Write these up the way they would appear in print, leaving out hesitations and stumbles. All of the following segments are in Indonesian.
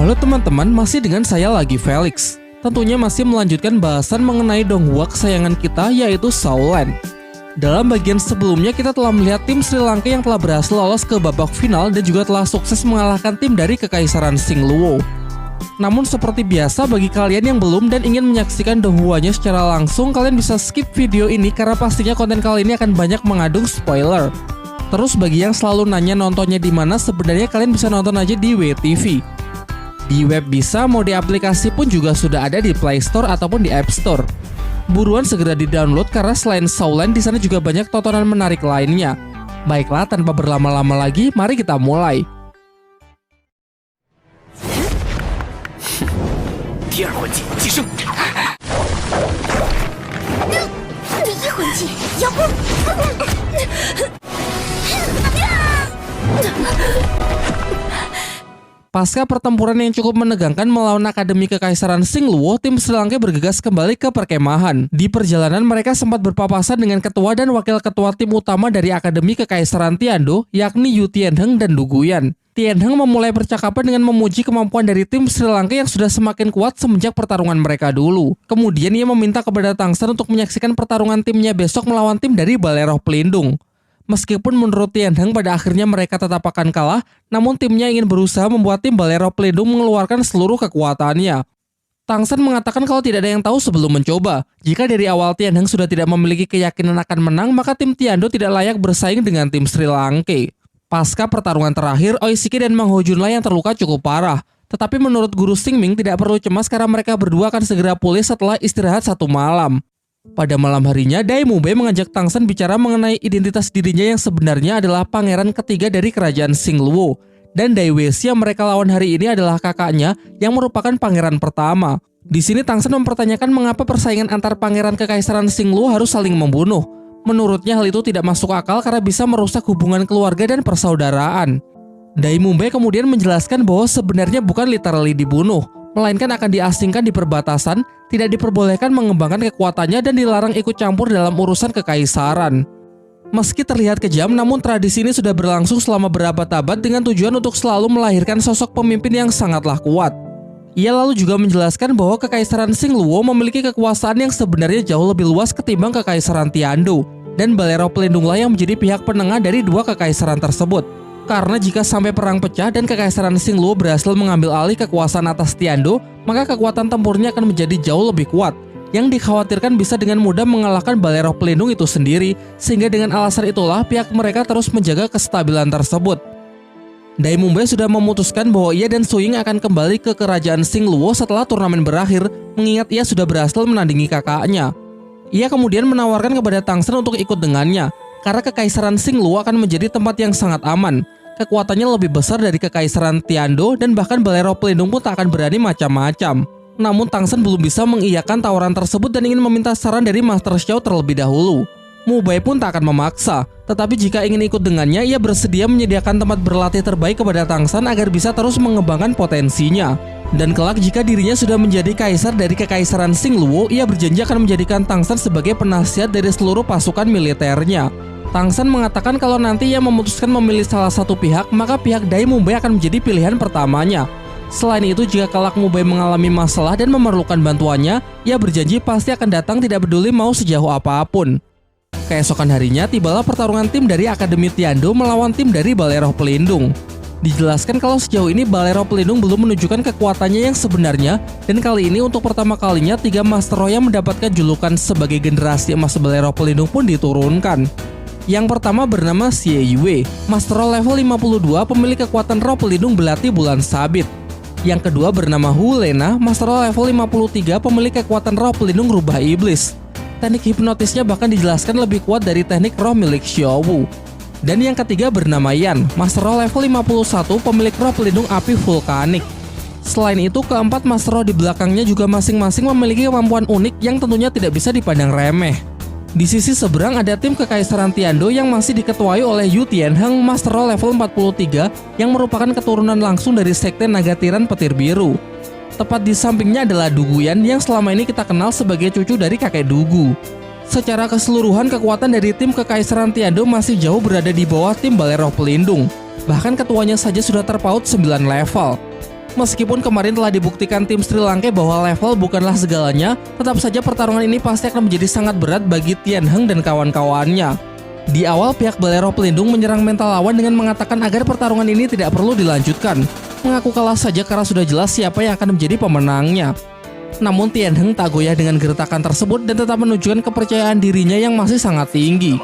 Halo teman-teman, masih dengan saya lagi Felix. Tentunya masih melanjutkan bahasan mengenai Donghua kesayangan kita, yaitu Saulan. Dalam bagian sebelumnya kita telah melihat tim Sri Lanka yang telah berhasil lolos ke babak final dan juga telah sukses mengalahkan tim dari Kekaisaran Singluo. Namun seperti biasa, bagi kalian yang belum dan ingin menyaksikan Donghuanya secara langsung, kalian bisa skip video ini karena pastinya konten kali ini akan banyak mengandung spoiler. Terus bagi yang selalu nanya nontonnya di mana, sebenarnya kalian bisa nonton aja di WTV. Di web bisa, mau di aplikasi pun juga sudah ada di Play Store ataupun di App Store. Buruan segera di-download karena selain Saulan di sana juga banyak tontonan menarik lainnya. Baiklah, tanpa berlama-lama lagi, mari kita mulai. 第二环节提升。第一环节阳光。Pasca pertempuran yang cukup menegangkan melawan Akademi Kekaisaran Singluo, tim Sri Lanka bergegas kembali ke perkemahan. Di perjalanan mereka sempat berpapasan dengan ketua dan wakil ketua tim utama dari Akademi Kekaisaran Tiando, yakni Yu Tianheng dan Du Guyan. Tianheng memulai percakapan dengan memuji kemampuan dari tim Sri Lanka yang sudah semakin kuat semenjak pertarungan mereka dulu. Kemudian ia meminta kepada Tangsan untuk menyaksikan pertarungan timnya besok melawan tim dari Balai Roh Pelindung. Meskipun menurut Tianheng pada akhirnya mereka tetap akan kalah, namun timnya ingin berusaha membuat tim Balai Roh Pelindung mengeluarkan seluruh kekuatannya. Tangsan mengatakan kalau tidak ada yang tahu sebelum mencoba. Jika dari awal Tianheng sudah tidak memiliki keyakinan akan menang, maka tim Tiando tidak layak bersaing dengan tim Sri Lanka. Pasca pertarungan terakhir, Oishiki dan Mang Ho Junla yang terluka cukup parah. Tetapi menurut Guru Xingming tidak perlu cemas karena mereka berdua akan segera pulih setelah istirahat 1 malam. Pada malam harinya, Dai Mubei mengajak Tangsan bicara mengenai identitas dirinya yang sebenarnya adalah pangeran ketiga dari kerajaan Singluo. Dan Dai Weixi yang mereka lawan hari ini adalah kakaknya yang merupakan pangeran pertama. Di sini Tangsan mempertanyakan mengapa persaingan antar pangeran Kekaisaran Singluo harus saling membunuh. Menurutnya hal itu tidak masuk akal karena bisa merusak hubungan keluarga dan persaudaraan. Dai Mubei kemudian menjelaskan bahwa sebenarnya bukan literally dibunuh, melainkan akan diasingkan di perbatasan, tidak diperbolehkan mengembangkan kekuatannya dan dilarang ikut campur dalam urusan kekaisaran. Meski terlihat kejam, namun tradisi ini sudah berlangsung selama berabad-abad dengan tujuan untuk selalu melahirkan sosok pemimpin yang sangatlah kuat. Ia lalu juga menjelaskan bahwa Kekaisaran Singluo memiliki kekuasaan yang sebenarnya jauh lebih luas ketimbang Kekaisaran Tiando, dan Balai Roh Pelindunglah yang menjadi pihak penengah dari dua kekaisaran tersebut. Karena jika sampai perang pecah dan Kekaisaran Singluo berhasil mengambil alih kekuasaan atas Tiando, maka kekuatan tempurnya akan menjadi jauh lebih kuat, yang dikhawatirkan bisa dengan mudah mengalahkan Balai Roh Pelindung itu sendiri, sehingga dengan alasan itulah pihak mereka terus menjaga kestabilan tersebut. Dai Mubei sudah memutuskan bahwa ia dan Su Ying akan kembali ke kerajaan Singluo setelah turnamen berakhir, mengingat ia sudah berhasil menandingi kakaknya. Ia kemudian menawarkan kepada Tangsan untuk ikut dengannya, karena Kekaisaran Singluo akan menjadi tempat yang sangat aman. Kekuatannya lebih besar dari Kekaisaran Tiando dan bahkan Balai Roh Pelindung pun tak akan berani macam-macam. Namun Tangsan belum bisa mengiyakan tawaran tersebut dan ingin meminta saran dari Master Xiao terlebih dahulu. Mubei pun tak akan memaksa, tetapi jika ingin ikut dengannya, ia bersedia menyediakan tempat berlatih terbaik kepada Tangsan agar bisa terus mengembangkan potensinya. Dan kelak jika dirinya sudah menjadi kaisar dari Kekaisaran Singluo, ia berjanji akan menjadikan Tangsan sebagai penasihat dari seluruh pasukan militernya. Tangsan mengatakan kalau nanti ia memutuskan memilih salah satu pihak, maka pihak Dai Mubei akan menjadi pilihan pertamanya. Selain itu, jika kelak Mubei mengalami masalah dan memerlukan bantuannya, ia berjanji pasti akan datang tidak peduli mau sejauh apapun. Keesokan harinya, tibalah pertarungan tim dari Akademi Tiando melawan tim dari Balai Roh Pelindung. Dijelaskan kalau sejauh ini Balai Roh Pelindung belum menunjukkan kekuatannya yang sebenarnya, dan kali ini untuk pertama kalinya 3 Master Roh yang mendapatkan julukan sebagai generasi emas Balai Roh Pelindung pun diturunkan. Yang pertama bernama Xie Yue, Master Roh level 52 pemilik kekuatan roh pelindung belati bulan sabit. Yang kedua bernama Hu Lena, Master Roh level 53 pemilik kekuatan roh pelindung rubah iblis. Teknik hipnotisnya bahkan dijelaskan lebih kuat dari teknik roh milik Xiao Wu. Dan yang ketiga bernama Yan, Master Roh level 51 pemilik roh pelindung api vulkanik. Selain itu, keempat Master Roh di belakangnya juga masing-masing memiliki kemampuan unik yang tentunya tidak bisa dipandang remeh. Di sisi seberang ada tim Kekaisaran Tiando yang masih diketuai oleh Yu Tianheng, Master Roh level 43 yang merupakan keturunan langsung dari Sekte Naga Tiran Petir Biru. Tepat di sampingnya adalah Du Guyan yang selama ini kita kenal sebagai cucu dari kakek Dugu. Secara keseluruhan, kekuatan dari tim Kekaisaran Tiando masih jauh berada di bawah tim Balai Roh Pelindung. Bahkan ketuanya saja sudah terpaut 9 level. Meskipun kemarin telah dibuktikan tim Sri Lanka bahwa level bukanlah segalanya, tetap saja pertarungan ini pasti akan menjadi sangat berat bagi Tian Heng dan kawan-kawannya. Di awal, pihak Balai Roh Pelindung menyerang mental lawan dengan mengatakan agar pertarungan ini tidak perlu dilanjutkan, mengaku kalah saja karena sudah jelas siapa yang akan menjadi pemenangnya. Namun Tian Heng tak goyah dengan gertakan tersebut dan tetap menunjukkan kepercayaan dirinya yang masih sangat tinggi.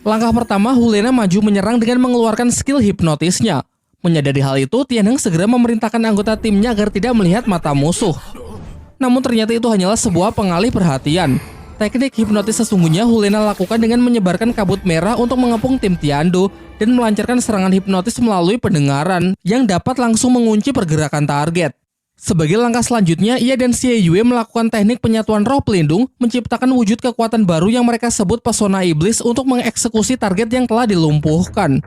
Langkah pertama, Hulena maju menyerang dengan mengeluarkan skill hipnotisnya. Menyadari hal itu, Tian Heng segera memerintahkan anggota timnya agar tidak melihat mata musuh. Namun ternyata itu hanyalah sebuah pengalih perhatian. Teknik hipnotis sesungguhnya Hulena lakukan dengan menyebarkan kabut merah untuk mengepung tim Tiando dan melancarkan serangan hipnotis melalui pendengaran yang dapat langsung mengunci pergerakan target. Sebagai langkah selanjutnya, ia dan Xie Yue melakukan teknik penyatuan roh pelindung, menciptakan wujud kekuatan baru yang mereka sebut pesona iblis untuk mengeksekusi target yang telah dilumpuhkan.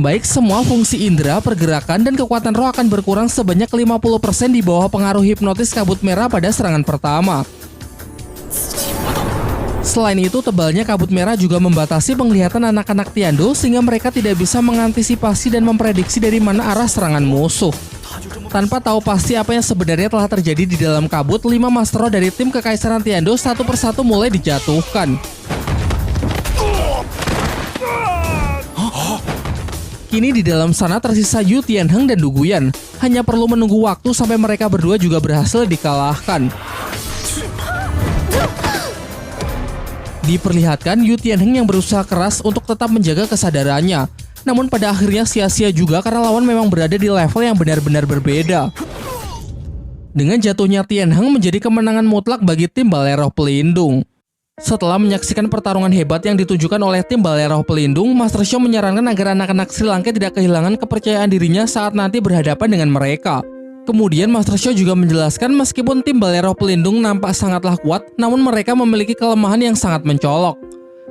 Baik semua fungsi indera, pergerakan, dan kekuatan roh akan berkurang sebanyak 50% di bawah pengaruh hipnotis kabut merah pada serangan pertama. Selain itu, tebalnya kabut merah juga membatasi penglihatan anak-anak Tiando sehingga mereka tidak bisa mengantisipasi dan memprediksi dari mana arah serangan musuh. Tanpa tahu pasti apa yang sebenarnya telah terjadi di dalam kabut, 5 Master Roh dari tim Kekaisaran Tiando satu persatu mulai dijatuhkan. Kini di dalam sana tersisa Yu Tianheng dan Du Guyan. Hanya perlu menunggu waktu sampai mereka berdua juga berhasil dikalahkan. Diperlihatkan Yu Tianheng yang berusaha keras untuk tetap menjaga kesadarannya. Namun pada akhirnya sia-sia juga karena lawan memang berada di level yang benar-benar berbeda. Dengan jatuhnya Tianheng menjadi kemenangan mutlak bagi tim Balai Roh Pelindung. Setelah menyaksikan pertarungan hebat yang ditunjukkan oleh tim Balai Roh Pelindung, Master Xiao menyarankan agar anak-anak Sri Lanka tidak kehilangan kepercayaan dirinya saat nanti berhadapan dengan mereka. Kemudian Master Xiao juga menjelaskan meskipun tim Balai Roh Pelindung nampak sangatlah kuat, namun mereka memiliki kelemahan yang sangat mencolok.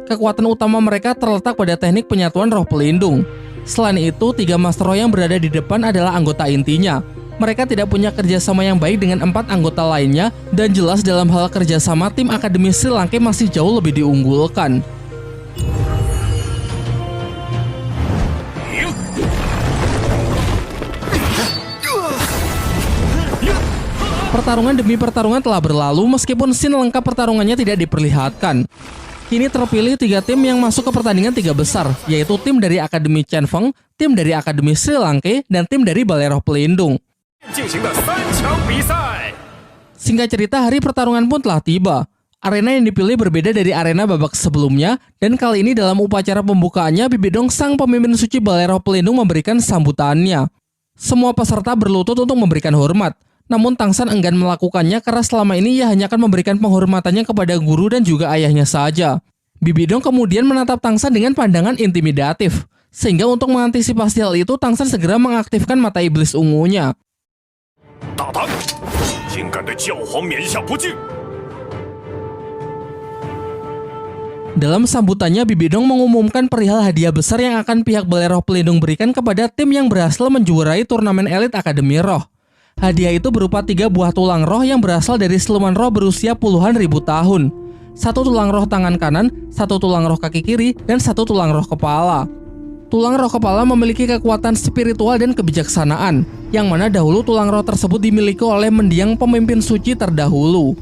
Kekuatan utama mereka terletak pada teknik penyatuan roh pelindung. Selain itu, 3 Master Roh yang berada di depan adalah anggota intinya. Mereka tidak punya kerjasama yang baik dengan 4 anggota lainnya, dan jelas dalam hal kerjasama tim Akademi Sri Lanka masih jauh lebih diunggulkan. Pertarungan demi pertarungan telah berlalu meskipun scene lengkap pertarungannya tidak diperlihatkan. Kini terpilih 3 tim yang masuk ke pertandingan 3 besar, yaitu tim dari Akademi Chen Feng, tim dari Akademi Sri Lanka, dan tim dari Balai Roh Pelindung. Singkat cerita, hari pertarungan pun telah tiba. Arena yang dipilih berbeda dari arena babak sebelumnya, dan kali ini dalam upacara pembukaannya, Bibidong sang pemimpin suci Balai Roh Pelindung memberikan sambutannya. Semua peserta berlutut untuk memberikan hormat. Namun Tangsan enggan melakukannya karena selama ini ia hanya akan memberikan penghormatannya kepada guru dan juga ayahnya saja. Bibidong kemudian menatap Tangsan dengan pandangan intimidatif. Sehingga untuk mengantisipasi hal itu, Tangsan segera mengaktifkan mata iblis ungunya. Dalam sambutannya, Bibidong mengumumkan perihal hadiah besar yang akan pihak Balai Roh Pelindung berikan kepada tim yang berhasil menjuarai turnamen elit Akademi Roh. Hadiah itu berupa 3 buah tulang roh yang berasal dari siluman roh berusia puluhan ribu tahun. 1 tulang roh tangan kanan, 1 tulang roh kaki kiri, dan 1 tulang roh kepala. Tulang roh kepala memiliki kekuatan spiritual dan kebijaksanaan, yang mana dahulu tulang roh tersebut dimiliki oleh mendiang pemimpin suci terdahulu.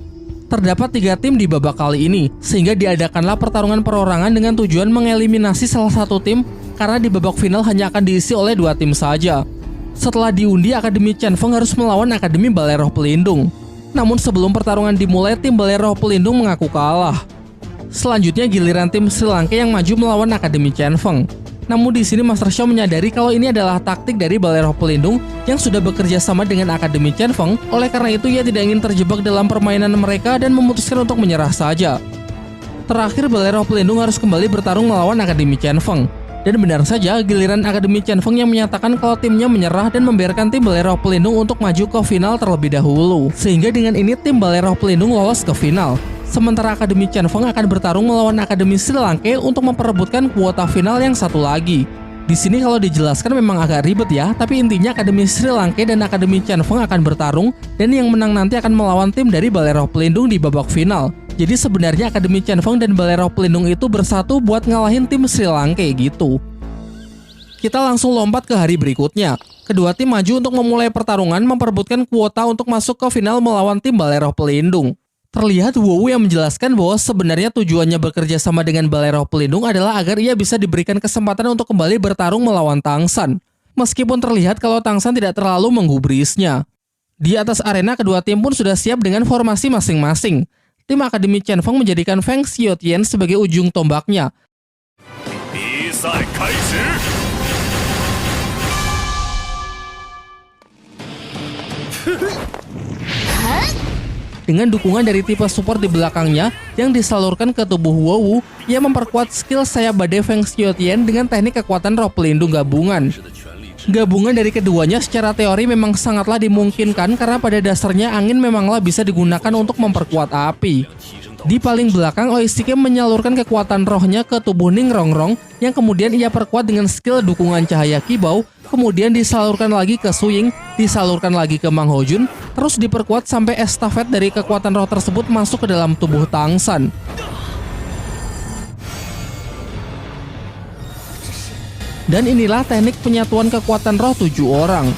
Terdapat 3 tim di babak kali ini, sehingga diadakanlah pertarungan perorangan dengan tujuan mengeliminasi salah satu tim, karena di babak final hanya akan diisi oleh 2 tim saja. Setelah diundi, Akademi Chen Feng harus melawan Akademi Balai Roh Pelindung. Namun sebelum pertarungan dimulai, tim Balai Roh Pelindung mengaku kalah. Selanjutnya giliran tim Sri Lanka yang maju melawan Akademi Chen Feng. Namun di sini Master Xiao menyadari kalau ini adalah taktik dari Balai Roh Pelindung yang sudah bekerja sama dengan Akademi Chen Feng. Oleh karena itu ia tidak ingin terjebak dalam permainan mereka dan memutuskan untuk menyerah saja. Terakhir Balai Roh Pelindung harus kembali bertarung melawan Akademi Chen Feng. Dan benar saja, giliran Akademi Chen Feng yang menyatakan kalau timnya menyerah dan membiarkan tim Balai Roh Pelindung untuk maju ke final terlebih dahulu. Sehingga dengan ini tim Balai Roh Pelindung lolos ke final. Sementara Akademi Chen Feng akan bertarung melawan Akademi Sri Lanka untuk memperebutkan kuota final yang satu lagi. Di sini kalau dijelaskan memang agak ribet ya, tapi intinya Akademi Sri Lanka dan Akademi Chen Feng akan bertarung dan yang menang nanti akan melawan tim dari Balai Roh Pelindung di babak final. Jadi sebenarnya Akademi Chen Feng dan Balai Roh Pelindung itu bersatu buat ngalahin tim Sri Lanka gitu. Kita langsung lompat ke hari berikutnya. Kedua tim maju untuk memulai pertarungan memperebutkan kuota untuk masuk ke final melawan tim Balai Roh Pelindung. Terlihat Wowu yang menjelaskan bahwa sebenarnya tujuannya bekerja sama dengan Balai Roh Pelindung adalah agar ia bisa diberikan kesempatan untuk kembali bertarung melawan Tang San. Meskipun terlihat kalau Tang San tidak terlalu menggubrisnya. Di atas arena kedua tim pun sudah siap dengan formasi masing-masing. Tim Akademi Chen Feng menjadikan Feng Xiaotian sebagai ujung tombaknya. Dengan dukungan dari tipe support di belakangnya yang disalurkan ke tubuh Wowu, ia memperkuat skill sayap badai Feng Xiaotian dengan teknik kekuatan roh pelindung gabungan. Gabungan dari keduanya secara teori memang sangatlah dimungkinkan karena pada dasarnya angin memanglah bisa digunakan untuk memperkuat api. Di paling belakang, Oishike menyalurkan kekuatan rohnya ke tubuh Ning Rongrong yang kemudian ia perkuat dengan skill dukungan cahaya kibau, kemudian disalurkan lagi ke Suying, disalurkan lagi ke Mang Hojun, terus diperkuat sampai estafet dari kekuatan roh tersebut masuk ke dalam tubuh Tang San. Dan inilah teknik penyatuan kekuatan roh 7 orang.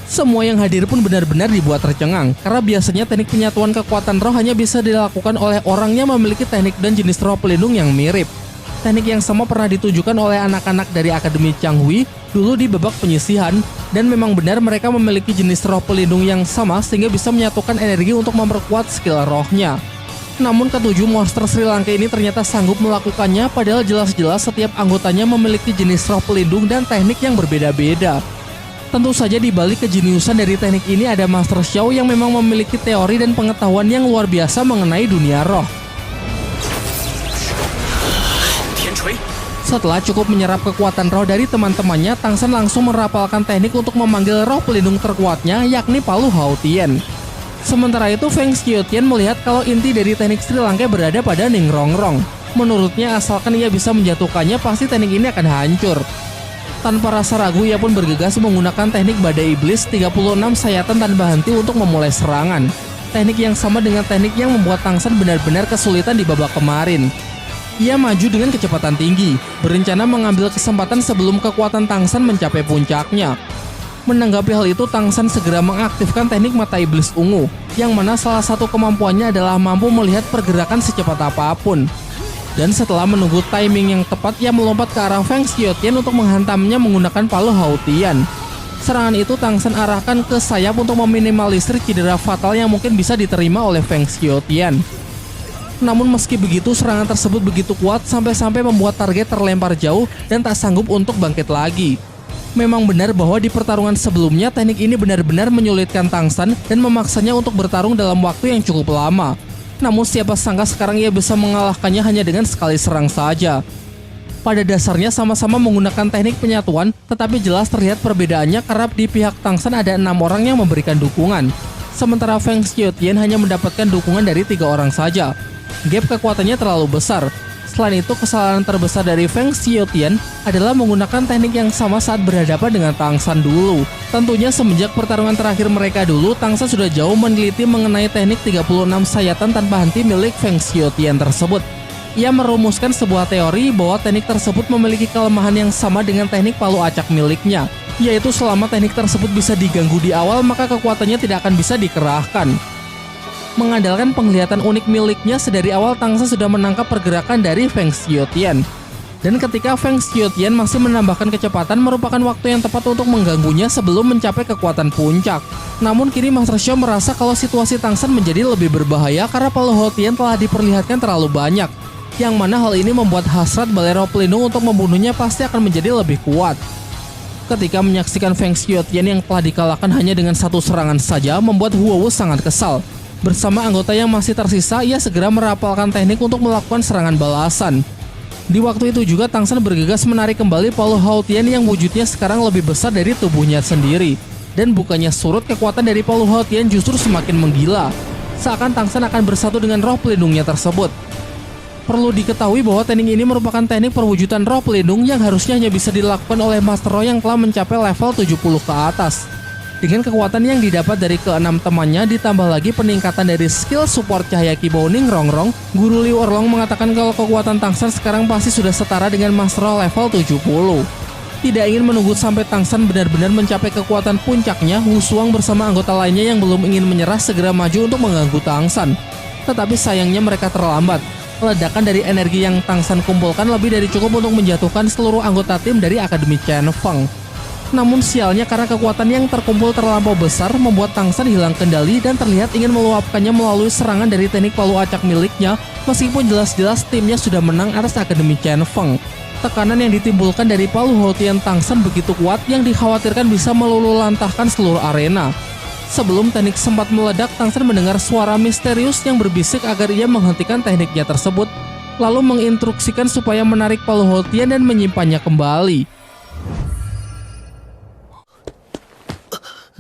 Semua yang hadir pun benar-benar dibuat tercengang, karena biasanya teknik penyatuan kekuatan roh hanya bisa dilakukan oleh orang yang memiliki teknik dan jenis roh pelindung yang mirip. Teknik yang sama pernah ditujukan oleh anak-anak dari Akademi Changhui dulu di babak penyisihan, dan memang benar mereka memiliki jenis roh pelindung yang sama sehingga bisa menyatukan energi untuk memperkuat skill rohnya. Namun ketujuh monster Sri Lanka ini ternyata sanggup melakukannya, padahal jelas-jelas setiap anggotanya memiliki jenis roh pelindung dan teknik yang berbeda-beda. Tentu saja di balik kejeniusan dari teknik ini ada Master Xiao yang memang memiliki teori dan pengetahuan yang luar biasa mengenai dunia roh. Setelah cukup menyerap kekuatan roh dari teman-temannya, Tang San langsung merapalkan teknik untuk memanggil roh pelindung terkuatnya, yakni Palu Hao Tian. Sementara itu, Feng Xiaotian melihat kalau inti dari teknik Sri Lanka berada pada Ning Rongrong. Menurutnya, asalkan ia bisa menjatuhkannya, pasti teknik ini akan hancur. Tanpa rasa ragu, ia pun bergegas menggunakan teknik Badai Iblis 36 sayatan tanpa henti untuk memulai serangan. Teknik yang sama dengan teknik yang membuat Tang San benar-benar kesulitan di babak kemarin. Ia maju dengan kecepatan tinggi, berencana mengambil kesempatan sebelum kekuatan Tang San mencapai puncaknya. Menanggapi hal itu, Tang San segera mengaktifkan teknik Mata Iblis Ungu, yang mana salah satu kemampuannya adalah mampu melihat pergerakan secepat apapun. Dan setelah menunggu timing yang tepat, ia melompat ke arah Feng Xiaotian untuk menghantamnya menggunakan Palu Hao Tian. Serangan itu Tang San arahkan ke sayap untuk meminimalisir cedera fatal yang mungkin bisa diterima oleh Feng Xiaotian. Namun meski begitu, serangan tersebut begitu kuat sampai-sampai membuat target terlempar jauh dan tak sanggup untuk bangkit lagi. Memang benar bahwa di pertarungan sebelumnya teknik ini benar-benar menyulitkan Tang San dan memaksanya untuk bertarung dalam waktu yang cukup lama. Namun siapa sangka sekarang ia bisa mengalahkannya hanya dengan sekali serang saja. Pada dasarnya sama-sama menggunakan teknik penyatuan, tetapi jelas terlihat perbedaannya karena di pihak Tang San ada 6 orang yang memberikan dukungan. Sementara Feng Xiaotian hanya mendapatkan dukungan dari 3 orang saja. Gap kekuatannya terlalu besar. Selain itu, kesalahan terbesar dari Feng Xiaotian adalah menggunakan teknik yang sama saat berhadapan dengan Tang San dulu. Tentunya semenjak pertarungan terakhir mereka dulu, Tang San sudah jauh meneliti mengenai teknik 36 sayatan tanpa henti milik Feng Xiaotian tersebut. Ia merumuskan sebuah teori bahwa teknik tersebut memiliki kelemahan yang sama dengan teknik palu acak miliknya, yaitu selama teknik tersebut bisa diganggu di awal, maka kekuatannya tidak akan bisa dikerahkan. Mengandalkan penglihatan unik miliknya, sedari awal Tang San sudah menangkap pergerakan dari Feng Xiaotian. Dan ketika Feng Xiaotian masih menambahkan kecepatan, merupakan waktu yang tepat untuk mengganggunya sebelum mencapai kekuatan puncak. Namun kini Master Xiao merasa kalau situasi Tang San menjadi lebih berbahaya karena Palu Hao Tian telah diperlihatkan terlalu banyak, yang mana hal ini membuat hasrat Balai Roh Pelindung untuk membunuhnya pasti akan menjadi lebih kuat. Ketika menyaksikan Feng Xiaotian yang telah dikalahkan hanya dengan satu serangan saja, membuat Huowu sangat kesal. Bersama anggota yang masih tersisa, ia segera merapalkan teknik untuk melakukan serangan balasan. Di waktu itu juga Tang San bergegas menarik kembali Palu Hao Tian yang wujudnya sekarang lebih besar dari tubuhnya sendiri. Dan bukannya surut, kekuatan dari Palu Hao Tian justru semakin menggila. Seakan Tang San akan bersatu dengan roh pelindungnya tersebut. Perlu diketahui bahwa teknik ini merupakan teknik perwujudan roh pelindung yang harusnya hanya bisa dilakukan oleh Master Roh yang telah mencapai level 70 ke atas. Dengan kekuatan yang didapat dari keenam temannya ditambah lagi peningkatan dari skill support cahaya Kibouning Rongrong, Guru Liu Erlong mengatakan kalau kekuatan Tang San sekarang pasti sudah setara dengan Master Roh level 70. Tidak ingin menunggu sampai Tang San benar-benar mencapai kekuatan puncaknya, Wu Suang bersama anggota lainnya yang belum ingin menyerah segera maju untuk mengganggu Tang San. Tetapi sayangnya mereka terlambat. Ledakan dari energi yang Tang San kumpulkan lebih dari cukup untuk menjatuhkan seluruh anggota tim dari Akademi Chen Feng. Namun sialnya karena kekuatan yang terkumpul terlampau besar membuat Tang San hilang kendali dan terlihat ingin meluapkannya melalui serangan dari teknik palu acak miliknya, meskipun jelas-jelas timnya sudah menang atas Akademi Chen Feng. Tekanan yang ditimbulkan dari palu Haotian Tang San begitu kuat yang dikhawatirkan bisa meluluhlantahkan seluruh arena. Sebelum teknik sempat meledak, Tang San mendengar suara misterius yang berbisik agar ia menghentikan tekniknya tersebut, lalu menginstruksikan supaya menarik palu Haotian dan menyimpannya kembali.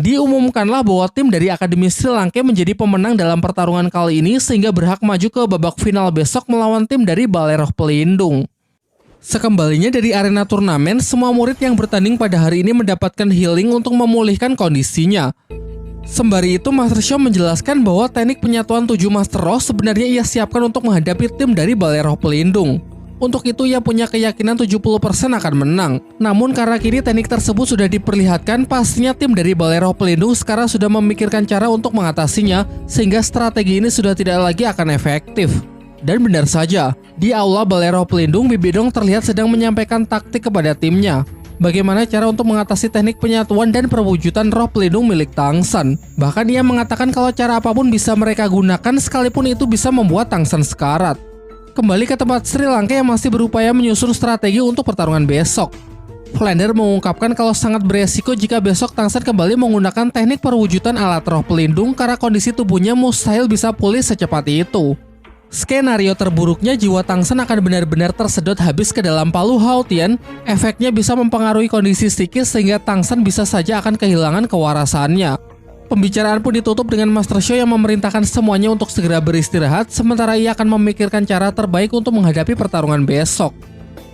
Diumumkanlah bahwa tim dari Akademi Sri Lanka menjadi pemenang dalam pertarungan kali ini sehingga berhak maju ke babak final besok melawan tim dari Balai Roh Pelindung. Sekembalinya dari arena turnamen, semua murid yang bertanding pada hari ini mendapatkan healing untuk memulihkan kondisinya. Sembari itu, Master Xiao menjelaskan bahwa teknik penyatuan 7 Master Roh sebenarnya ia siapkan untuk menghadapi tim dari Balai Roh Pelindung. Untuk itu ia punya keyakinan 70% akan menang. Namun karena kini teknik tersebut sudah diperlihatkan, pastinya tim dari Balai Roh Pelindung sekarang sudah memikirkan cara untuk mengatasinya, sehingga strategi ini sudah tidak lagi akan efektif. Dan benar saja, di aula Balai Roh Pelindung, Bibi Dong terlihat sedang menyampaikan taktik kepada timnya. Bagaimana cara untuk mengatasi teknik penyatuan dan perwujudan roh pelindung milik Tang San. Bahkan ia mengatakan kalau cara apapun bisa mereka gunakan sekalipun itu bisa membuat Tang San sekarat. Kembali ke tempat Sri Lanka yang masih berupaya menyusun strategi untuk pertarungan besok. Flander mengungkapkan kalau sangat beresiko jika besok Tang San kembali menggunakan teknik perwujudan alat roh pelindung karena kondisi tubuhnya mustahil bisa pulih secepat itu. Skenario terburuknya jiwa Tang San akan benar-benar tersedot habis ke dalam palu Haotian, efeknya bisa mempengaruhi kondisi psikis sehingga Tang San bisa saja akan kehilangan kewarasannya. Pembicaraan pun ditutup dengan Master Xiao yang memerintahkan semuanya untuk segera beristirahat, sementara ia akan memikirkan cara terbaik untuk menghadapi pertarungan besok.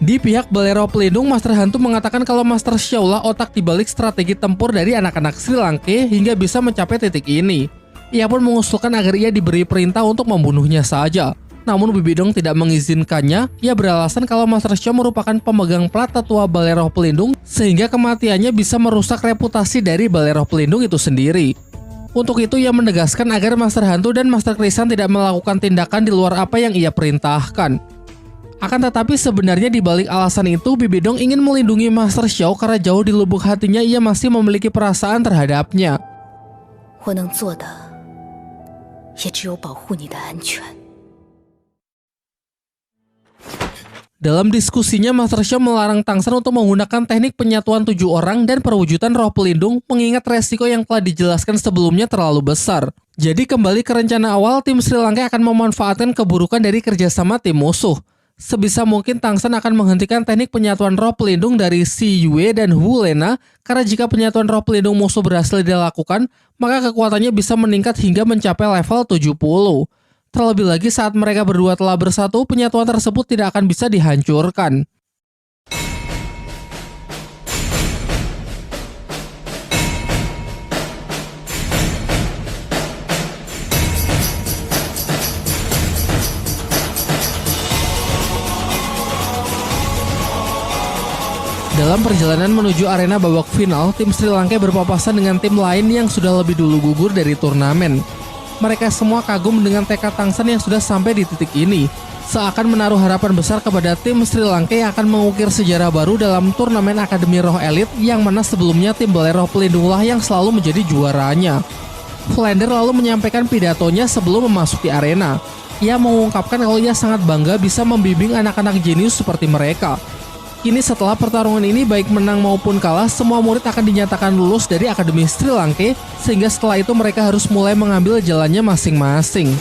Di pihak Balai Roh Pelindung, Master Hantu mengatakan kalau Master Xiao lah otak dibalik strategi tempur dari anak-anak Sri Lanka hingga bisa mencapai titik ini. Ia pun mengusulkan agar ia diberi perintah untuk membunuhnya saja. Namun Bibi Dong tidak mengizinkannya. Ia beralasan kalau Master Xiao merupakan pemegang plat tetua Balai Roh Pelindung, sehingga kematiannya bisa merusak reputasi dari Balai Roh Pelindung itu sendiri. Untuk itu ia menegaskan agar Master Hantu dan Master Krisan tidak melakukan tindakan di luar apa yang ia perintahkan. Akan tetapi sebenarnya di balik alasan itu, Bibi Dong ingin melindungi Master Xiao karena jauh di lubuk hatinya ia masih memiliki perasaan terhadapnya. 我能做的也只有保护你的安全。 Dalam diskusinya, Master Xiao melarang Tang San untuk menggunakan teknik penyatuan 7 orang dan perwujudan roh pelindung, mengingat resiko yang telah dijelaskan sebelumnya terlalu besar. Jadi kembali ke rencana awal, tim Sri Lanka akan memanfaatkan keburukan dari kerjasama tim musuh. Sebisa mungkin Tang San akan menghentikan teknik penyatuan roh pelindung dari Si Yue dan Hu Lena, karena jika penyatuan roh pelindung musuh berhasil dilakukan, maka kekuatannya bisa meningkat hingga mencapai level 70. Terlebih lagi saat mereka berdua telah bersatu, penyatuan tersebut tidak akan bisa dihancurkan. Dalam perjalanan menuju arena babak final, tim Sri Lanka berpapasan dengan tim lain yang sudah lebih dulu gugur dari turnamen. Mereka semua kagum dengan tekad Tang San yang sudah sampai di titik ini. Seakan menaruh harapan besar kepada tim Sri Lanka yang akan mengukir sejarah baru dalam turnamen Akademi Roh Elite yang mana sebelumnya tim Balai Roh Pelindunglah yang selalu menjadi juaranya. Flander lalu menyampaikan pidatonya sebelum memasuki arena. Ia mengungkapkan kalau ia sangat bangga bisa membimbing anak-anak jenius seperti mereka. Kini setelah pertarungan ini baik menang maupun kalah, semua murid akan dinyatakan lulus dari Akademi Sri Lanka, sehingga setelah itu mereka harus mulai mengambil jalannya masing-masing.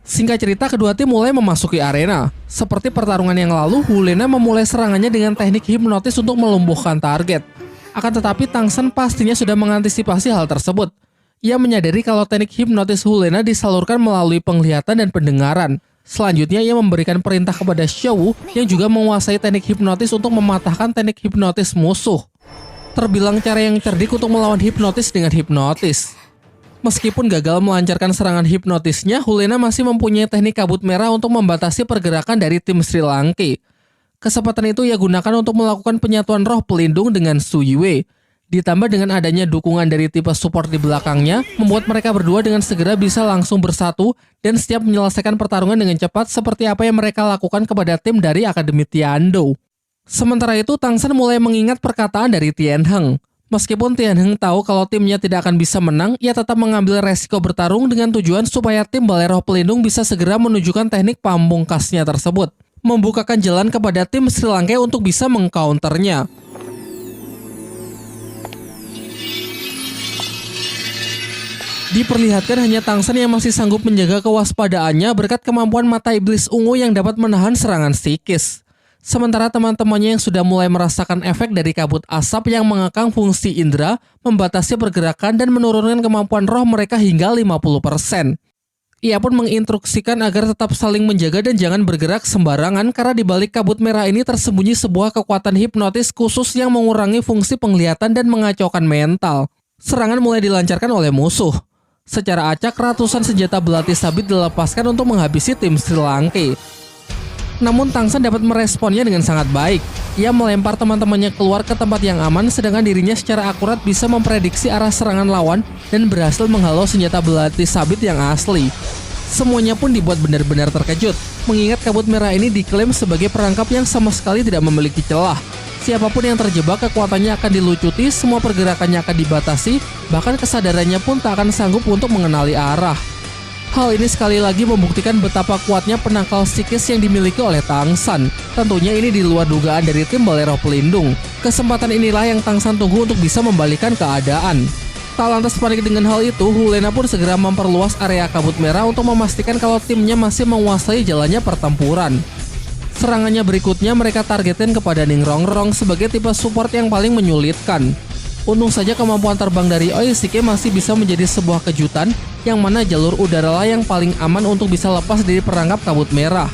Singkat cerita, kedua tim mulai memasuki arena. Seperti pertarungan yang lalu, Hu Lena memulai serangannya dengan teknik hipnotis untuk melumpuhkan target. Akan tetapi Tang San pastinya sudah mengantisipasi hal tersebut. Ia menyadari kalau teknik hipnotis Hu Lena disalurkan melalui penglihatan dan pendengaran. Selanjutnya ia memberikan perintah kepada Xiaowu yang juga menguasai teknik hipnotis untuk mematahkan teknik hipnotis musuh. Terbilang cara yang cerdik untuk melawan hipnotis dengan hipnotis. Meskipun gagal melancarkan serangan hipnotisnya, Hulena masih mempunyai teknik kabut merah untuk membatasi pergerakan dari tim Sri Lanka. Kesempatan itu ia gunakan untuk melakukan penyatuan roh pelindung dengan Su Yue. Ditambah dengan adanya dukungan dari tipe support di belakangnya, membuat mereka berdua dengan segera bisa langsung bersatu dan siap menyelesaikan pertarungan dengan cepat seperti apa yang mereka lakukan kepada tim dari Akademi Tiandou. Sementara itu, Tang San mulai mengingat perkataan dari Tian Heng. Meskipun Tian Heng tahu kalau timnya tidak akan bisa menang, ia tetap mengambil resiko bertarung dengan tujuan supaya tim Balai Roh Pelindung bisa segera menunjukkan teknik pamungkasnya tersebut, membukakan jalan kepada tim Sri Lanka untuk bisa mengcounternya. Diperlihatkan hanya Tang San yang masih sanggup menjaga kewaspadaannya berkat kemampuan mata iblis ungu yang dapat menahan serangan psikis. Sementara teman-temannya yang sudah mulai merasakan efek dari kabut asap yang mengekang fungsi indera, membatasi pergerakan dan menurunkan kemampuan roh mereka hingga 50%. Ia pun menginstruksikan agar tetap saling menjaga dan jangan bergerak sembarangan karena di balik kabut merah ini tersembunyi sebuah kekuatan hipnotis khusus yang mengurangi fungsi penglihatan dan mengacaukan mental. Serangan mulai dilancarkan oleh musuh. Secara acak, ratusan senjata belati sabit dilepaskan untuk menghabisi tim Sri Lanka. Namun Tang San dapat meresponnya dengan sangat baik. Ia melempar teman-temannya keluar ke tempat yang aman, sedangkan dirinya secara akurat bisa memprediksi arah serangan lawan dan berhasil menghalau senjata belati sabit yang asli. Semuanya pun dibuat benar-benar terkejut, mengingat kabut merah ini diklaim sebagai perangkap yang sama sekali tidak memiliki celah. Siapapun yang terjebak, kekuatannya akan dilucuti, semua pergerakannya akan dibatasi, bahkan kesadarannya pun tak akan sanggup untuk mengenali arah. Hal ini sekali lagi membuktikan betapa kuatnya penangkal psikis yang dimiliki oleh Tang San. Tentunya ini di luar dugaan dari tim Balai Roh Pelindung. Kesempatan inilah yang Tang San tunggu untuk bisa membalikan keadaan. Tak lantas panik dengan hal itu, Hulena pun segera memperluas area kabut merah untuk memastikan kalau timnya masih menguasai jalannya pertempuran. Serangannya berikutnya mereka targetin kepada Ning Rongrong sebagai tipe support yang paling menyulitkan. Untung saja kemampuan terbang dari Oishike masih bisa menjadi sebuah kejutan, yang mana jalur udara lah yang paling aman untuk bisa lepas dari perangkap kabut merah.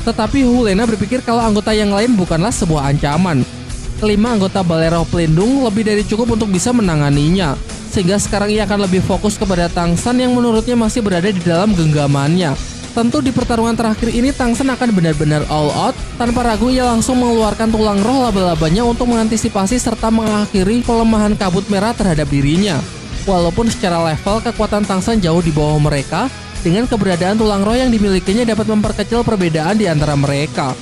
Tetapi Hulena berpikir kalau anggota yang lain bukanlah sebuah ancaman. Kelima anggota Balai Roh Pelindung lebih dari cukup untuk bisa menanganinya, sehingga sekarang ia akan lebih fokus kepada Tang San yang menurutnya masih berada di dalam genggamannya. Tentu di pertarungan terakhir ini Tang San akan benar-benar all out. Tanpa ragu ia langsung mengeluarkan tulang roh laba-labanya untuk mengantisipasi serta mengakhiri pelemahan kabut merah terhadap dirinya. Walaupun secara level kekuatan Tang San jauh di bawah mereka, dengan keberadaan tulang roh yang dimilikinya dapat memperkecil perbedaan di antara mereka.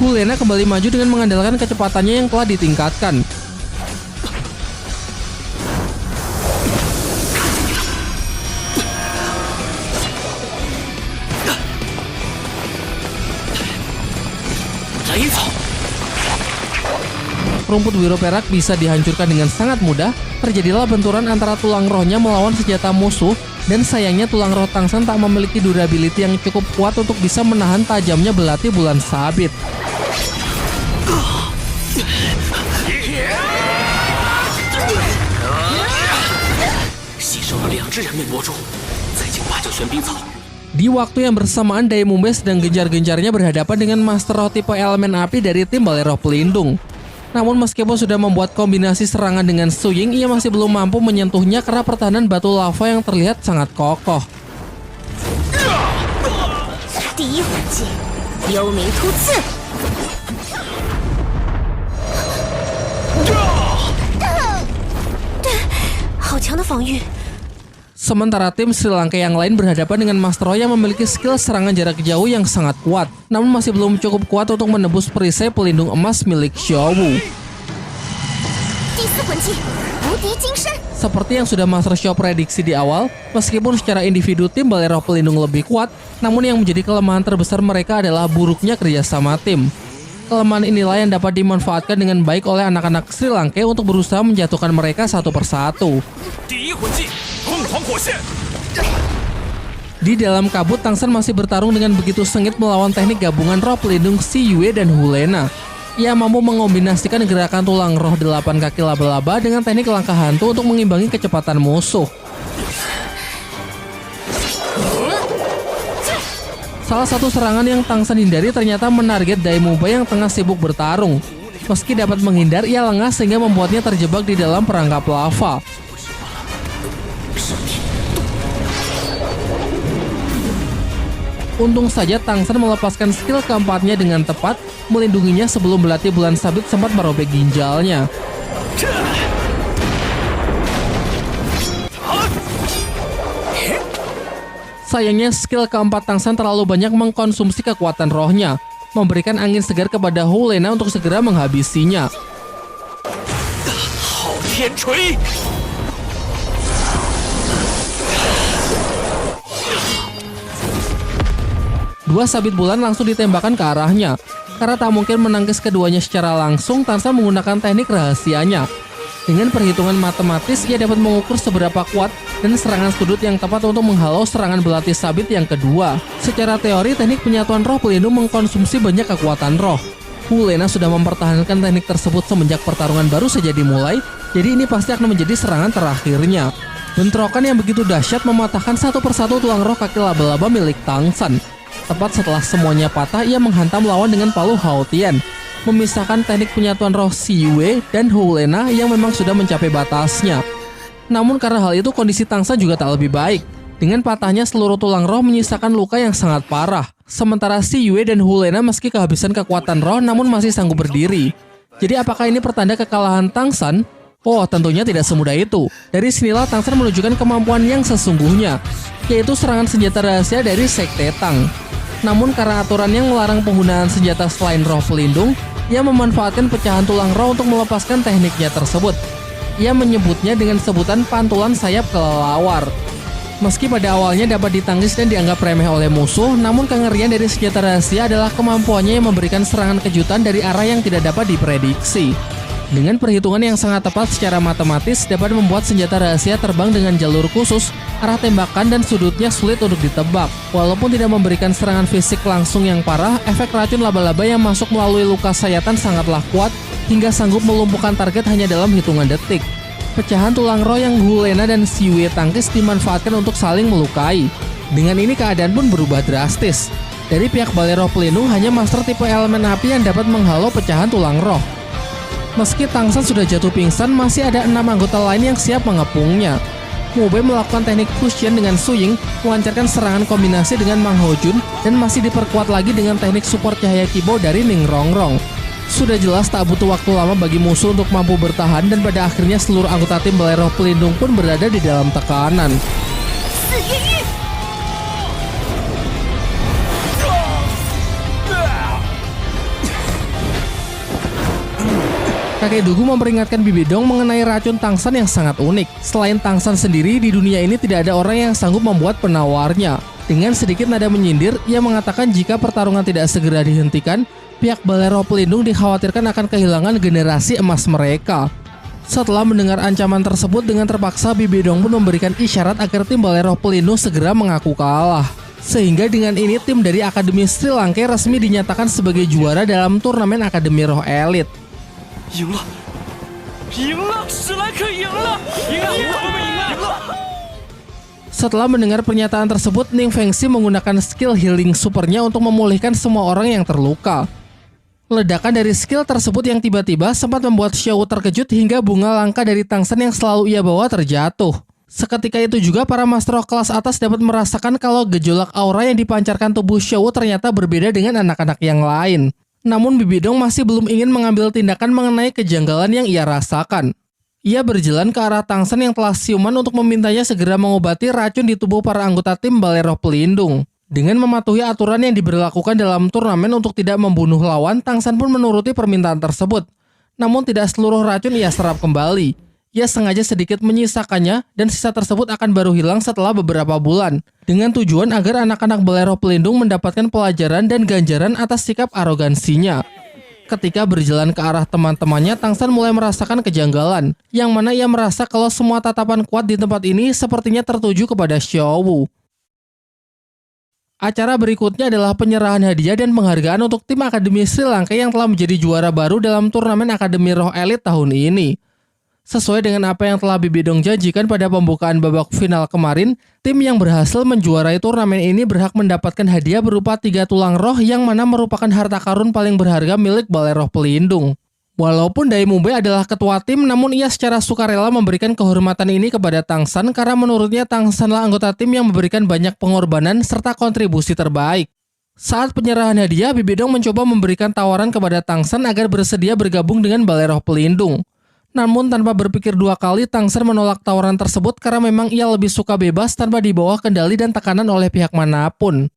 Hulena kembali maju dengan mengandalkan kecepatannya yang telah ditingkatkan. Rumput biru perak bisa dihancurkan dengan sangat mudah. Terjadilah benturan antara tulang rohnya melawan senjata musuh, dan sayangnya tulang roh Tang San tak memiliki durability yang cukup kuat untuk bisa menahan tajamnya belati bulan sabit. Di waktu yang bersamaan, Dai Mumbe sedang gencar-gencarnya berhadapan dengan Master Roh tipe elemen api dari tim Balai Roh Pelindung. Namun meskipun sudah membuat kombinasi serangan dengan Su Ying, ia masih belum mampu menyentuhnya karena pertahanan batu lava yang terlihat sangat kokoh. Sementara tim Sri Lanka yang lain berhadapan dengan Master Roh yang memiliki skill serangan jarak jauh yang sangat kuat, namun masih belum cukup kuat untuk menembus perisai pelindung emas milik Xiaowu. Seperti yang sudah Master Xiao prediksi di awal, meskipun secara individu tim Balai Roh Pelindung lebih kuat, namun yang menjadi kelemahan terbesar mereka adalah buruknya kerjasama tim. Kelemahan inilah yang dapat dimanfaatkan dengan baik oleh anak-anak Sri Lanka untuk berusaha menjatuhkan mereka satu persatu. Di dalam kabut, Tang San masih bertarung dengan begitu sengit melawan teknik gabungan roh pelindung Xi Yue dan Hulena. Ia mampu mengombinasikan gerakan tulang roh 8 kaki laba-laba dengan teknik langkah hantu untuk mengimbangi kecepatan musuh. Salah satu serangan yang Tang San hindari ternyata menarget Daemuba yang tengah sibuk bertarung. Meski dapat menghindar, ia lengah sehingga membuatnya terjebak di dalam perangkap lava. Untung saja Tang San melepaskan skill keempatnya dengan tepat, melindunginya sebelum belati bulan sabit sempat merobek ginjalnya. Sayangnya skill keempat Tang San terlalu banyak mengkonsumsi kekuatan rohnya, memberikan angin segar kepada Hu Lena untuk segera menghabisinya. Dua sabit bulan langsung ditembakkan ke arahnya. Karena tak mungkin menangkis keduanya secara langsung, Tang San menggunakan teknik rahasianya. Dengan perhitungan matematis, ia dapat mengukur seberapa kuat dan serangan sudut yang tepat untuk menghalau serangan belati sabit yang kedua. Secara teori, teknik penyatuan roh pelindung mengkonsumsi banyak kekuatan roh. Hu Lena sudah mempertahankan teknik tersebut semenjak pertarungan baru saja dimulai, jadi ini pasti akan menjadi serangan terakhirnya. Bentrokan yang begitu dahsyat mematahkan satu persatu tulang roh kaki laba-laba milik Tang San. Tepat setelah semuanya patah, ia menghantam lawan dengan palu Hao Tian, memisahkan teknik penyatuan roh Si Yue dan Hu Lena yang memang sudah mencapai batasnya. Namun karena hal itu, kondisi Tang San juga tak lebih baik. Dengan patahnya seluruh tulang roh menyisakan luka yang sangat parah. Sementara Si Yue dan Hu Lena meski kehabisan kekuatan roh namun masih sanggup berdiri. Jadi apakah ini pertanda kekalahan Tang San? Oh, tentunya tidak semudah itu. Dari sinilah Tang San menunjukkan kemampuan yang sesungguhnya, yaitu serangan senjata rahasia dari Sekte Tang. Namun karena aturan yang melarang penggunaan senjata selain roh pelindung, ia memanfaatkan pecahan tulang roh untuk melepaskan tekniknya tersebut. Ia menyebutnya dengan sebutan pantulan sayap kelelawar. Meski pada awalnya dapat ditangkis dan dianggap remeh oleh musuh, namun kengerian dari senjata rahasia adalah kemampuannya yang memberikan serangan kejutan dari arah yang tidak dapat diprediksi. Dengan perhitungan yang sangat tepat secara matematis, dapat membuat senjata rahasia terbang dengan jalur khusus, arah tembakan dan sudutnya sulit untuk ditebak. Walaupun tidak memberikan serangan fisik langsung yang parah, efek racun laba-laba yang masuk melalui luka sayatan sangatlah kuat, hingga sanggup melumpuhkan target hanya dalam hitungan detik. Pecahan tulang roh yang Hu Lena dan Si Yue tangkis dimanfaatkan untuk saling melukai. Dengan ini keadaan pun berubah drastis. Dari pihak balai roh pelindung, hanya master tipe elemen api yang dapat menghalau pecahan tulang roh. Meski Tang San sudah jatuh pingsan, masih ada 6 anggota lain yang siap mengepungnya. Mu Bei melakukan teknik fusion dengan Su Ying, melancarkan serangan kombinasi dengan Mang Hao Jun, dan masih diperkuat lagi dengan teknik support cahaya kibau dari Ning Rongrong. Sudah jelas tak butuh waktu lama bagi musuh untuk mampu bertahan, dan pada akhirnya seluruh anggota tim balai roh pelindung pun berada di dalam tekanan. Kakek Dugu memperingatkan Bibi Dong mengenai racun Tang San yang sangat unik. Selain Tang San sendiri, di dunia ini tidak ada orang yang sanggup membuat penawarnya. Dengan sedikit nada menyindir, ia mengatakan jika pertarungan tidak segera dihentikan, pihak balai roh pelindung dikhawatirkan akan kehilangan generasi emas mereka. Setelah mendengar ancaman tersebut, dengan terpaksa Bibi Dong pun memberikan isyarat agar tim balai roh pelindung segera mengaku kalah. Sehingga dengan ini tim dari Akademi Sri Lanka resmi dinyatakan sebagai juara dalam turnamen Akademi Roh Elit. 赢了，赢了，史莱克赢了，赢了，我们赢了。 Setelah mendengar pernyataan tersebut, Ning Fengxi menggunakan skill healing supernya untuk memulihkan semua orang yang terluka. Ledakan dari skill tersebut yang tiba-tiba sempat membuat Xiao terkejut hingga bunga langka dari Tang San yang selalu ia bawa terjatuh. Seketika itu juga para master roh kelas atas dapat merasakan kalau gejolak aura yang dipancarkan tubuh Xiao ternyata berbeda dengan anak-anak yang lain. Namun Bibi Dong masih belum ingin mengambil tindakan mengenai kejanggalan yang ia rasakan. Ia berjalan ke arah Tang San yang telah siuman untuk memintanya segera mengobati racun di tubuh para anggota tim balai roh pelindung. Dengan mematuhi aturan yang diberlakukan dalam turnamen untuk tidak membunuh lawan, Tang San pun menuruti permintaan tersebut. Namun tidak seluruh racun ia serap kembali. Ia sengaja sedikit menyisakannya dan sisa tersebut akan baru hilang setelah beberapa bulan. Dengan tujuan agar anak-anak balai roh pelindung mendapatkan pelajaran dan ganjaran atas sikap arogansinya. Ketika berjalan ke arah teman-temannya, Tang San mulai merasakan kejanggalan, yang mana ia merasa kalau semua tatapan kuat di tempat ini sepertinya tertuju kepada Xiao Wu. Acara berikutnya adalah penyerahan hadiah dan penghargaan untuk tim Akademi Sri Lanka yang telah menjadi juara baru dalam turnamen Akademi Roh Elit tahun ini. Sesuai dengan apa yang telah Bibi Dong janjikan pada pembukaan babak final kemarin, tim yang berhasil menjuarai turnamen ini berhak mendapatkan hadiah berupa 3 tulang roh yang mana merupakan harta karun paling berharga milik Balai Roh Pelindung. Walaupun Dai Mubai adalah ketua tim, namun ia secara sukarela memberikan kehormatan ini kepada Tang San karena menurutnya Tang Sanlah anggota tim yang memberikan banyak pengorbanan serta kontribusi terbaik. Saat penyerahan hadiah, Bibi Dong mencoba memberikan tawaran kepada Tang San agar bersedia bergabung dengan Balai Roh Pelindung. Namun tanpa berpikir 2 kali, Tang San menolak tawaran tersebut karena memang ia lebih suka bebas tanpa di bawah kendali dan tekanan oleh pihak manapun.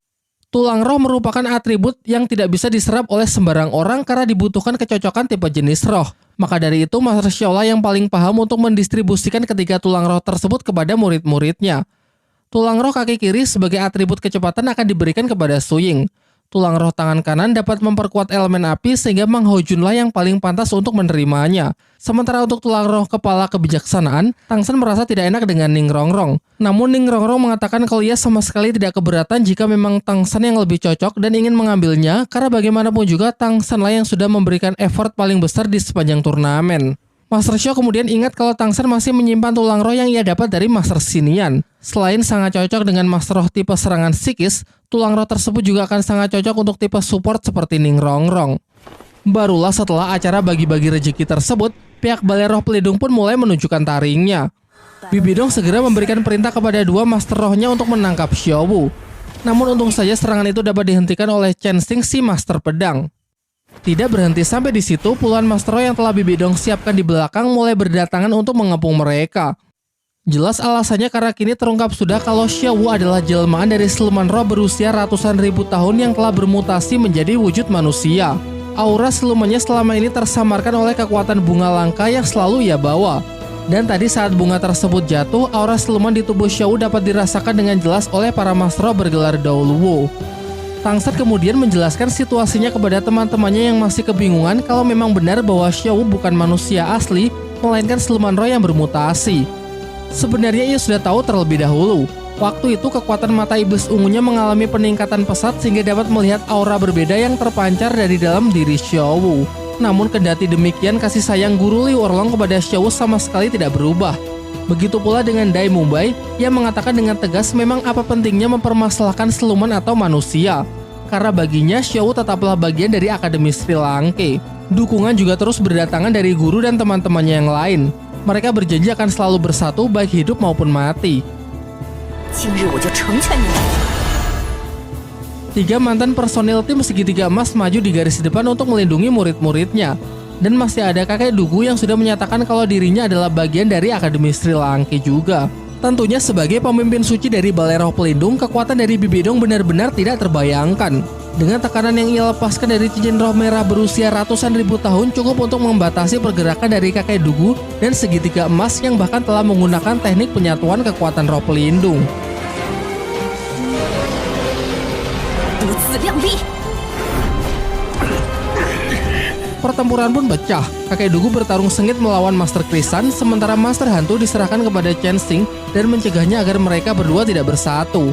Tulang roh merupakan atribut yang tidak bisa diserap oleh sembarang orang karena dibutuhkan kecocokan tipe jenis roh. Maka dari itu, Master Xiao yang paling paham untuk mendistribusikan ketiga tulang roh tersebut kepada murid-muridnya. Tulang roh kaki kiri sebagai atribut kecepatan akan diberikan kepada Su Ying. Tulang roh tangan kanan dapat memperkuat elemen api sehingga Mang Hao Junlah yang paling pantas untuk menerimanya. Sementara untuk tulang roh kepala kebijaksanaan, Tang San merasa tidak enak dengan Ning Rongrong. Namun Ning Rongrong mengatakan kalau ia sama sekali tidak keberatan jika memang Tang San yang lebih cocok dan ingin mengambilnya karena bagaimanapun juga Tang San lah yang sudah memberikan effort paling besar di sepanjang turnamen. Master Xiao kemudian ingat kalau Tang San masih menyimpan tulang roh yang ia dapat dari Master Xinian. Selain sangat cocok dengan Master Roh tipe serangan psikis, tulang roh tersebut juga akan sangat cocok untuk tipe support seperti Ning Rongrong. Barulah setelah acara bagi-bagi rezeki tersebut, pihak Balai Roh Pelindung pun mulai menunjukkan taringnya. Bibi Dong segera memberikan perintah kepada 2 Master Rohnya untuk menangkap Xiao Wu. Namun untung saja serangan itu dapat dihentikan oleh Chen Xing si Master Pedang. Tidak berhenti sampai di situ, puluhan Master Roh yang telah Bibi Dong siapkan di belakang mulai berdatangan untuk mengepung mereka. Jelas alasannya karena kini terungkap sudah kalau Xiao Wu adalah jelmaan dari siluman roh berusia ratusan ribu tahun yang telah bermutasi menjadi wujud manusia. Aura silumannya selama ini tersamarkan oleh kekuatan bunga langka yang selalu ia bawa. Dan tadi saat bunga tersebut jatuh, aura siluman di tubuh Xiao Wu dapat dirasakan dengan jelas oleh para Master Roh bergelar Daoluo. Tang San kemudian menjelaskan situasinya kepada teman-temannya yang masih kebingungan kalau memang benar bahwa Xiao Wu bukan manusia asli, melainkan siluman roh yang bermutasi. Sebenarnya ia sudah tahu terlebih dahulu. Waktu itu kekuatan mata iblis ungunya mengalami peningkatan pesat sehingga dapat melihat aura berbeda yang terpancar dari dalam diri Xiao Wu. Namun kendati demikian, kasih sayang Guru Liu Erlong kepada Xiao Wu sama sekali tidak berubah. Begitu pula dengan Dai Mubai, ia mengatakan dengan tegas memang apa pentingnya mempermasalahkan siluman atau manusia. Karena baginya Xiao Wu tetaplah bagian dari Akademi Sri Langke. Dukungan juga terus berdatangan dari guru dan teman-temannya yang lain. Mereka berjanji akan selalu bersatu baik hidup maupun mati. 3 mantan personil tim segitiga emas maju di garis depan untuk melindungi murid-muridnya. Dan masih ada kakek Dugu yang sudah menyatakan kalau dirinya adalah bagian dari Akademi Sri Langke juga. Tentunya sebagai pemimpin suci dari Balai Roh Pelindung, kekuatan dari Bibi Dong benar-benar tidak terbayangkan. Dengan tekanan yang ia lepaskan dari cincin roh merah berusia ratusan ribu tahun cukup untuk membatasi pergerakan dari kakek Dugu dan segitiga emas yang bahkan telah menggunakan teknik penyatuan kekuatan roh pelindung. Pertempuran pun pecah. Kakek Dugu bertarung sengit melawan Master Krisan, sementara Master Hantu diserahkan kepada Chen Xing dan mencegahnya agar mereka berdua tidak bersatu.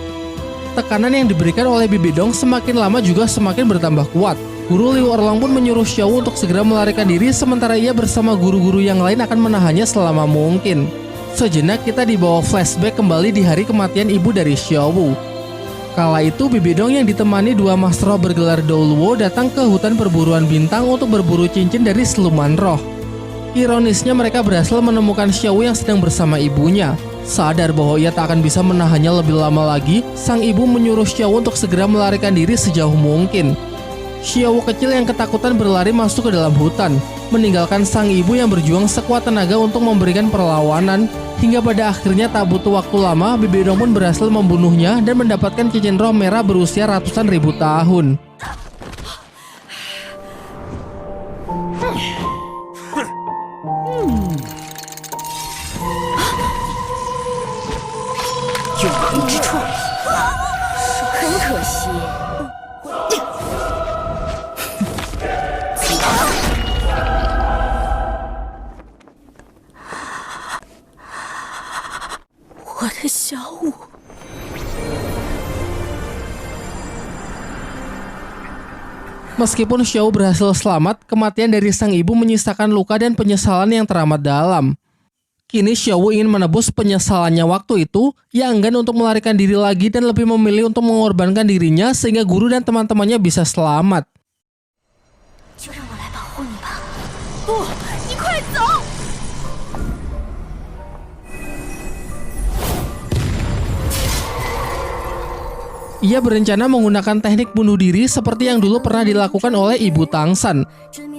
Tekanan yang diberikan oleh Bibi Dong semakin lama juga semakin bertambah kuat. Guru Liu Erlong pun menyuruh Xiao Wu untuk segera melarikan diri, sementara ia bersama guru-guru yang lain akan menahannya selama mungkin. Sejenak kita dibawa flashback kembali di hari kematian ibu dari Xiao Wu. Kala itu Bibi Dong yang ditemani 2 Master Roh bergelar Daoluo datang ke hutan perburuan bintang untuk berburu cincin dari siluman roh. Ironisnya mereka berhasil menemukan Xiao Wu yang sedang bersama ibunya. Sadar bahwa ia tak akan bisa menahannya lebih lama lagi, sang ibu menyuruh Xiao Wu untuk segera melarikan diri sejauh mungkin. Xiao Wu kecil yang ketakutan berlari masuk ke dalam hutan, meninggalkan sang ibu yang berjuang sekuat tenaga untuk memberikan perlawanan, hingga pada akhirnya tak butuh waktu lama, Bibi Dong pun berhasil membunuhnya dan mendapatkan cincin roh merah berusia ratusan ribu tahun. Meskipun Xiao berhasil selamat, kematian dari sang ibu menyisakan luka dan penyesalan yang teramat dalam. Kini Xiaowu ingin menebus penyesalannya waktu itu, ia enggan untuk melarikan diri lagi dan lebih memilih untuk mengorbankan dirinya sehingga guru dan teman-temannya bisa selamat. 就让我来保护你吧。不，你快走！ Ia berencana menggunakan teknik bunuh diri seperti yang dulu pernah dilakukan oleh Ibu Tangsan.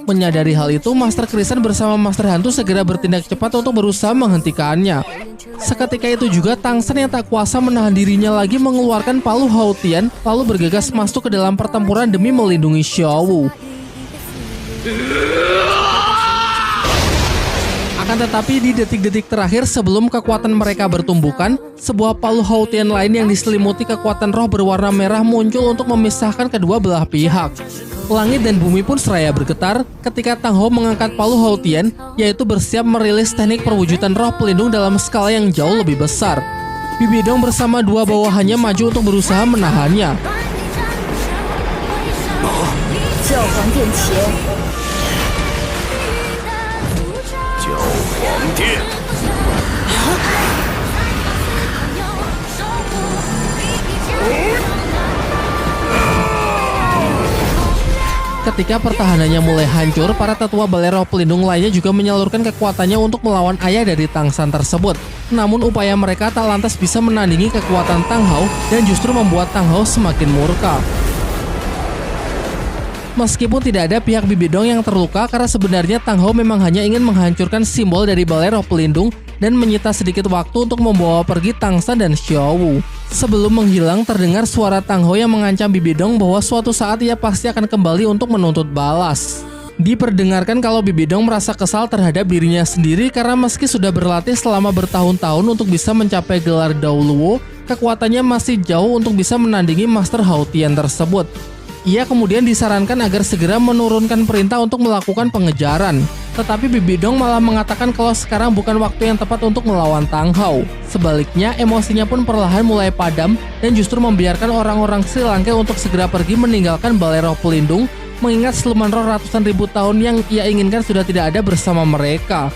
Menyadari hal itu, Master Kristen bersama Master Hantu segera bertindak cepat untuk berusaha menghentikannya. Seketika itu juga Tangsan yang tak kuasa menahan dirinya lagi mengeluarkan palu Haotian lalu bergegas masuk ke dalam pertempuran demi melindungi Xiaowu. Akan tetapi di detik-detik terakhir sebelum kekuatan mereka bertumbukan, sebuah palu Haotian lain yang diselimuti kekuatan roh berwarna merah muncul untuk memisahkan kedua belah pihak. Langit dan bumi pun seraya bergetar ketika Tang Hou mengangkat palu Haotian, yaitu bersiap merilis teknik perwujudan roh pelindung dalam skala yang jauh lebih besar. Bibi Dong bersama dua bawahannya maju untuk berusaha menahannya. 教皇殿前，教皇殿， Ketika pertahanannya mulai hancur, para tetua balai roh pelindung lainnya juga menyalurkan kekuatannya untuk melawan ayah dari Tangsan tersebut. Namun upaya mereka tak lantas bisa menandingi kekuatan Tang Hou dan justru membuat Tang Hou semakin murka. Meskipun tidak ada pihak Bibi Dong yang terluka karena sebenarnya Tang Hou memang hanya ingin menghancurkan simbol dari balai roh pelindung dan menyita sedikit waktu untuk membawa pergi Tangsan dan Xiaowu. Sebelum menghilang, terdengar suara Tang Hou yang mengancam Bibi Dong bahwa suatu saat ia pasti akan kembali untuk menuntut balas. Diperdengarkan kalau Bibi Dong merasa kesal terhadap dirinya sendiri karena meski sudah berlatih selama bertahun-tahun untuk bisa mencapai gelar Dao Luo, kekuatannya masih jauh untuk bisa menandingi Master Haotian tersebut. Ia kemudian disarankan agar segera menurunkan perintah untuk melakukan pengejaran. Tetapi Bibi Dong malah mengatakan kalau sekarang bukan waktu yang tepat untuk melawan Tang Hou. Sebaliknya, emosinya pun perlahan mulai padam dan justru membiarkan orang-orang Sri Lanka untuk segera pergi meninggalkan balai roh pelindung, mengingat siluman roh ratusan ribu tahun yang ia inginkan sudah tidak ada bersama mereka.